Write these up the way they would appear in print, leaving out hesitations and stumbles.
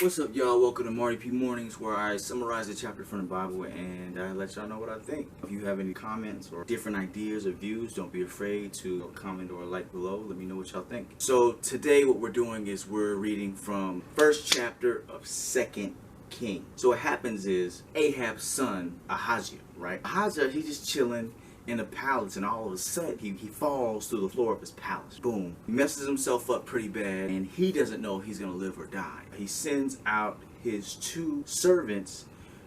What's up, y'all? Welcome to Marty P Mornings, where I summarize a chapter from the Bible and I let y'all know what I think. If you have any comments or different ideas or views, don't be afraid to comment or like below. Let me know what y'all think. So today what we're doing is we're reading from first chapter of 2nd King. So what happens is Ahab's son, Ahaziah, right? Ahaziah, he's just chilling in the palace, and all of a sudden he falls through the floor of his palace. Boom. He messes himself up pretty bad, and he doesn't know if he's gonna live or die. He sends out his 2 servants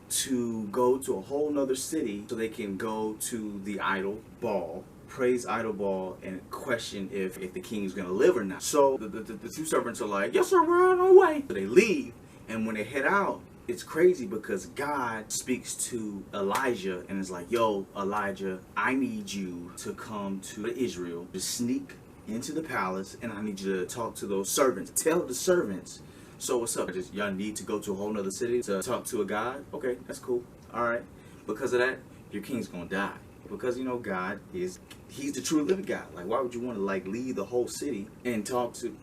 to go to a whole nother city so they can go to the idol Baal, praise idol Baal, and question if the king's gonna live or not. So the 2 servants are like, yes sir, we're on our way. So they leave, and when they head out, it's crazy because God speaks to Elijah and is like, yo, Elijah, I need you to come to Israel, to sneak into the palace, and I need you to talk to those servants. Tell the servants, so what's up? Y'all need to go to a whole nother city to talk to a God? Okay, that's cool. All right. Because of that, your king's gonna die. Because, you know, God he's the true living God. Like, why would you want to, like, leave the whole city and talk to...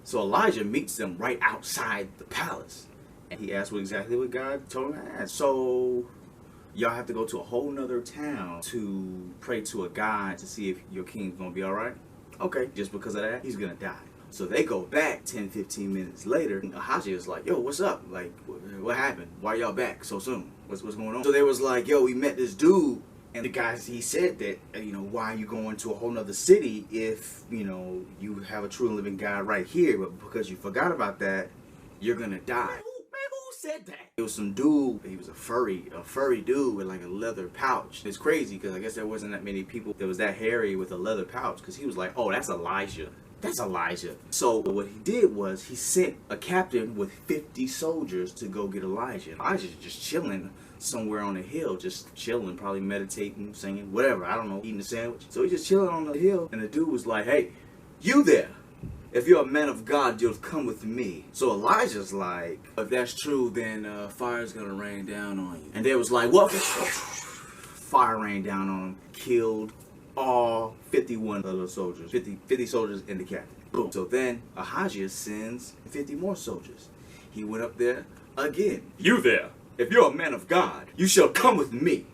So Elijah meets them right outside the palace. And he asked exactly what God told him to ask. So y'all have to go to a whole nother town to pray to a God to see if your king's gonna be alright? Okay, just because of that, he's gonna die. So they go back 10-15 minutes later, and Ahaziah is like, yo, what's up? Like, what happened? Why y'all back so soon? What's going on? So they was like, yo, we met this dude, and the guy, he said that, you know, why are you going to a whole nother city if, you know, you have a true and living God right here, but because you forgot about that, you're gonna die. Said that. It was some dude, he was a furry dude with like a leather pouch. It's crazy because I guess there wasn't that many people that was that hairy with a leather pouch, because he was like, oh, that's Elijah. That's Elijah. So what he did was he sent a captain with 50 soldiers to go get Elijah. Elijah's just chilling somewhere on a hill, just chilling, probably meditating, singing, whatever, I don't know, eating a sandwich. So he's just chilling on the hill, and the dude was like, hey, you there. If you're a man of God, you'll come with me. So Elijah's like, if that's true, then fire's gonna rain down on you. And they was like, what? Fire rained down on him, killed all 51 other soldiers, 50 soldiers and the captain. Boom. So then Ahaziah sends 50 more soldiers. He went up there again. You there? If you're a man of God, you shall come with me.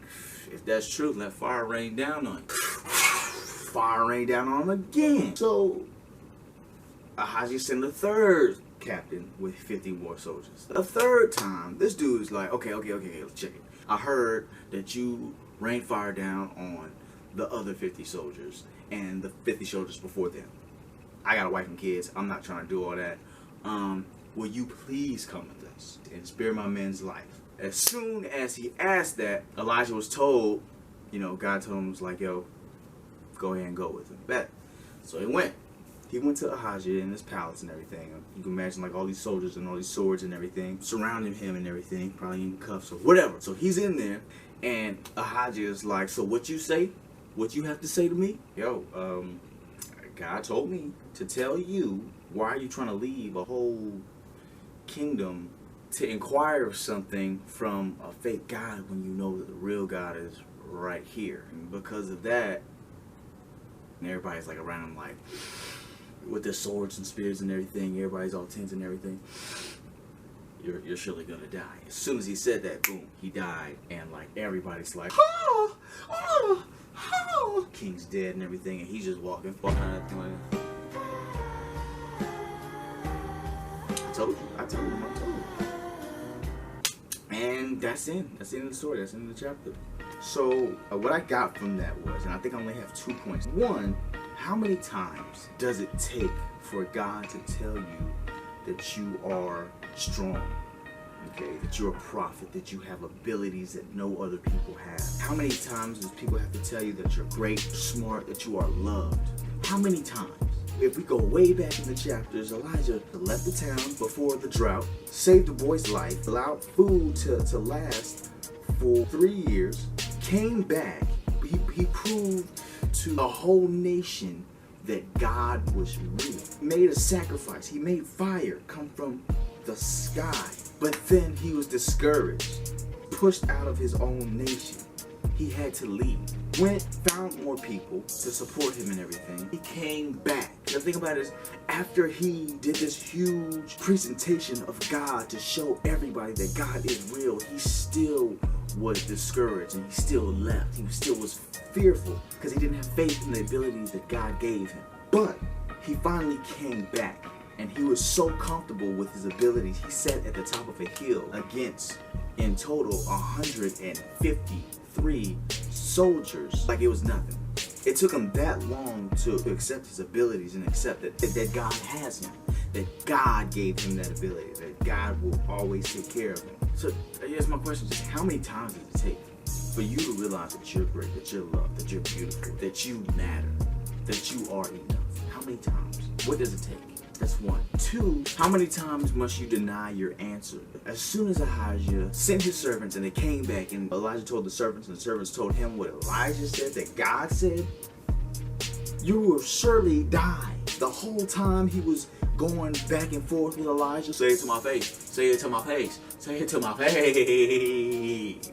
If that's true, let fire rain down on you. Fire rained down on him again. So Ahaziah sent the 3rd captain with 50 more soldiers. The 3rd time, this dude is like, okay, let's check it. I heard that you rained fire down on the other 50 soldiers and the 50 soldiers before them. I got a wife and kids. I'm not trying to do all that. Will you please come with us and spare my men's life? As soon as he asked that, Elijah was told, you know, God told him, was like, yo, go ahead and go with him. Bet. So he went. He went to Ahaziah in his palace and everything. You can imagine like all these soldiers and all these swords and everything surrounding him and everything, probably in cuffs or whatever. So he's in there, and Ahaziah is like, so what you say? What you have to say to me? Yo, God told me to tell you, why are you trying to leave a whole kingdom to inquire of something from a fake God when you know that the real God is right here? And because of that, and everybody's like around him like, with their swords and spears and everything, everybody's all tense and everything. You're surely gonna die. As soon as he said that, boom, he died, and like everybody's like, oh, oh, oh. King's dead and everything, and he's just walking out of that thing like that. I told you. And that's the end of the story. That's the end of the chapter. So what I got from that was, and I think I only have 2 points. One, how many times does it take for God to tell you that you are strong, okay, that you're a prophet, that you have abilities that no other people have? How many times does people have to tell you that you're great, smart, that you are loved? How many times? If we go way back in the chapters, Elijah left the town before the drought, saved the boy's life, allowed food to last for 3 years, came back. He proved to a whole nation that God was real. He made a sacrifice. He made fire come from the sky. But then he was discouraged, pushed out of his own nation. He had to leave. went, found more people to support him and everything. He came back. The thing about it is, after he did this huge presentation of God to show everybody that God is real, he still was discouraged and he still left. He still was fearful because he didn't have faith in the abilities that God gave him. But he finally came back, and he was so comfortable with his abilities, he sat at the top of a hill against, in total, 153 soldiers like it was nothing. It took him that long to accept his abilities and accept that God has him, that God gave him that ability, that God will always take care of him. So here's my question, just how many times does it take for you to realize that you're great, that you're loved, that you're beautiful, that you matter, that you are enough? How many times? What does it take? That's one. Two, how many times must you deny your answer? As soon as Elijah sent his servants and they came back, and Elijah told the servants and the servants told him what Elijah said, that God said, you will surely die. The whole time he was going back and forth with Elijah. Say it to my face. Say it to my face. Say it to my face.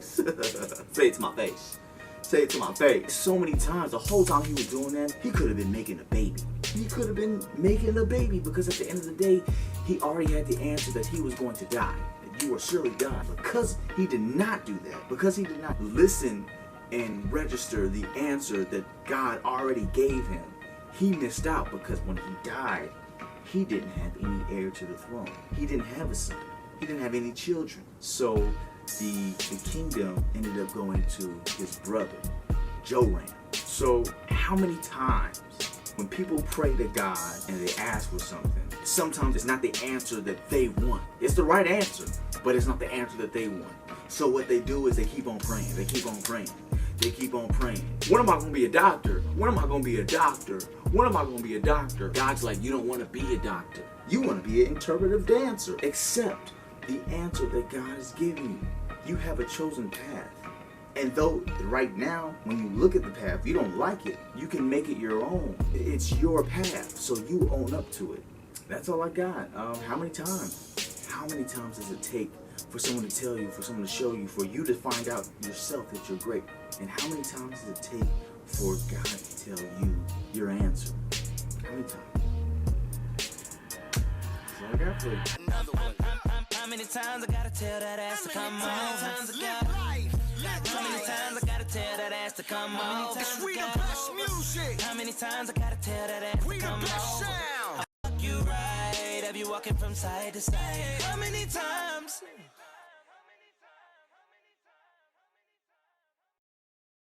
Say it to my face. Say it to my face. So many times, the whole time he was doing that, he could have been making a baby. He could have been making a baby, because at the end of the day, he already had the answer that he was going to die. That you will surely die. Because he did not do that, because he did not listen and register the answer that God already gave him, he missed out, because when he died, he didn't have any heir to the throne. He didn't have a son. He didn't have any children. So the kingdom ended up going to his brother, Joram. So how many times when people pray to God and they ask for something, sometimes it's not the answer that they want. It's the right answer, but it's not the answer that they want. So what they do is they keep on praying. They keep on praying. They keep on praying. When am I going to be a doctor? When am I going to be a doctor? When am I going to be a doctor? God's like, you don't want to be a doctor. You want to be an interpretive dancer. Accept the answer that God has given you. You have a chosen path. And though right now, when you look at the path, you don't like it, you can make it your own. It's your path, so you own up to it. That's all I got. How many times? How many times does it take for someone to tell you, for someone to show you, for you to find out yourself that you're great? And how many times does it take for God to tell you your answer? How many times? That's all I got for you. How many times I gotta tell that ass to come on? How many times I gotta tell that ass to come on? We the best music. How many times I gotta tell that ass to come on? We the best sound. You right, have you walking from side to side? How many times?